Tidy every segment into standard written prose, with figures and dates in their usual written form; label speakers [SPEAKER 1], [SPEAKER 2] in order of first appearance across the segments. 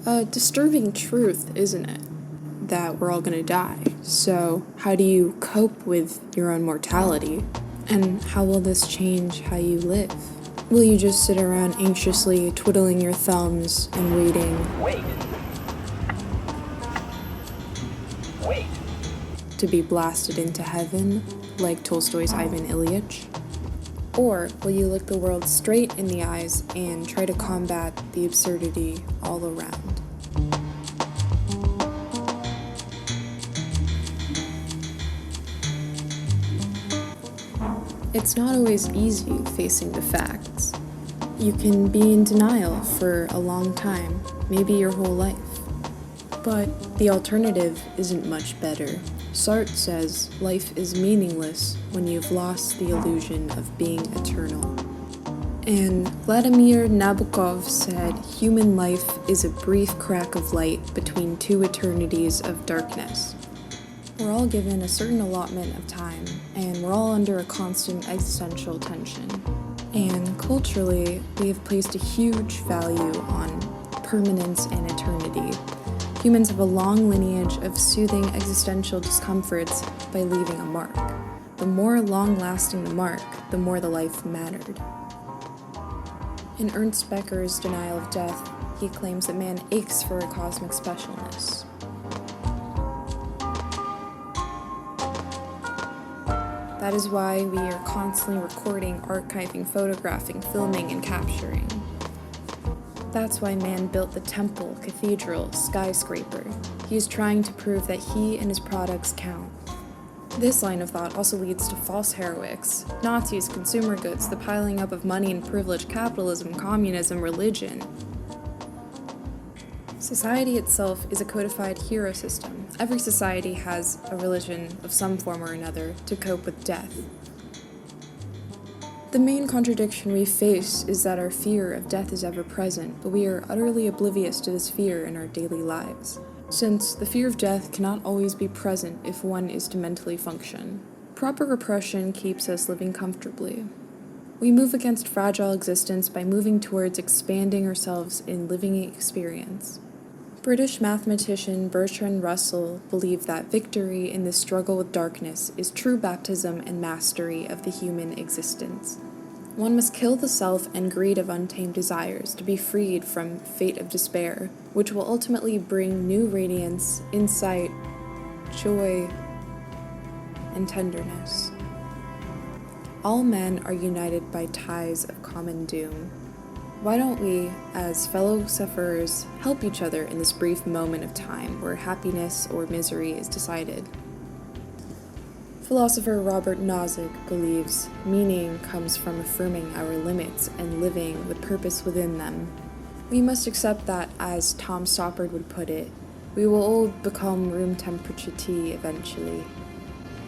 [SPEAKER 1] A disturbing truth, isn't it? That we're all gonna die. So, how do you cope with your own mortality? And how will this change how you live? Will you just sit around anxiously twiddling your thumbs and waiting to be blasted into heaven, like Tolstoy's Ivan Ilyich? Or will you look the world straight in the eyes and try to combat the absurdity all around? It's not always easy facing the facts. You can be in denial for a long time, maybe your whole life. But the alternative isn't much better. Sartre says life is meaningless when you've lost the illusion of being eternal. And Vladimir Nabokov said human life is a brief crack of light between two eternities of darkness. We're all given a certain allotment of time, and we're all under a constant existential tension. And culturally, we have placed a huge value on permanence and eternity. Humans have a long lineage of soothing existential discomforts by leaving a mark. The more long-lasting the mark, the more the life mattered. In Ernst Becker's Denial of Death, he claims that man aches for a cosmic specialness. That is why we are constantly recording, archiving, photographing, filming, and capturing. That's why man built the temple, cathedral, skyscraper. He is trying to prove that he and his products count. This line of thought also leads to false heroics, Nazis, consumer goods, the piling up of money and privilege, capitalism, communism, religion. Society itself is a codified hero system. Every society has a religion of some form or another to cope with death. The main contradiction we face is that our fear of death is ever present, but we are utterly oblivious to this fear in our daily lives. Since the fear of death cannot always be present if one is to mentally function. Proper repression keeps us living comfortably. We move against fragile existence by moving towards expanding ourselves in living experience. British mathematician Bertrand Russell believed that victory in the struggle with darkness is true baptism and mastery of the human existence. One must kill the self and greed of untamed desires to be freed from fate of despair, which will ultimately bring new radiance, insight, joy, and tenderness. All men are united by ties of common doom. Why don't we, as fellow sufferers, help each other in this brief moment of time where happiness or misery is decided? Philosopher Robert Nozick believes meaning comes from affirming our limits and living with purpose within them. We must accept that, as Tom Stoppard would put it, we will all become room temperature tea eventually.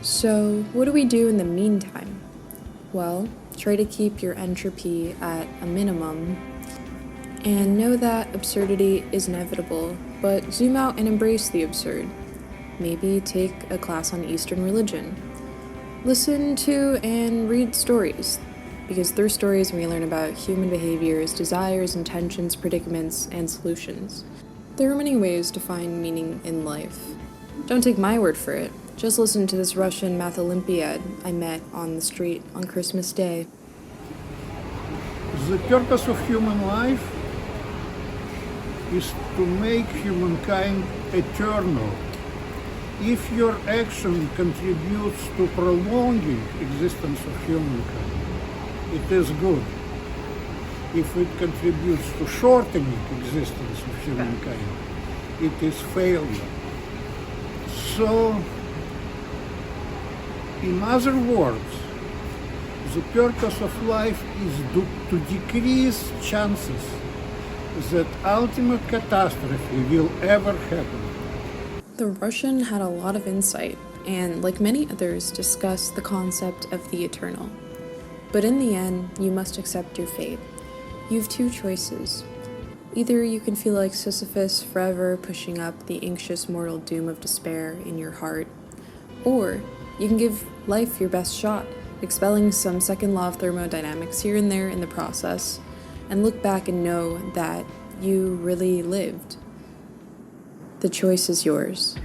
[SPEAKER 1] So, what do we do in the meantime? Well, try to keep your entropy at a minimum, and know that absurdity is inevitable, but zoom out and embrace the absurd. Maybe take a class on Eastern religion. Listen to and read stories, because through stories we learn about human behaviors, desires, intentions, predicaments, and solutions. There are many ways to find meaning in life. Don't take my word for it. Just listen to this Russian math Olympiad I met on the street on Christmas Day.
[SPEAKER 2] The purpose of human life is to make humankind eternal. If your action contributes to prolonging existence of humankind, it is good. If it contributes to shortening existence of humankind, it is failure. So, in other words, the purpose of life is to decrease chances that ultimate catastrophe will ever happen.
[SPEAKER 1] The Russian had a lot of insight, and like many others, discussed the concept of the eternal. But in the end, you must accept your fate. You have two choices. Either you can feel like Sisyphus forever pushing up the anxious mortal doom of despair in your heart, or you can give life your best shot, expelling some second law of thermodynamics here and there in the process, and look back and know that you really lived. The choice is yours.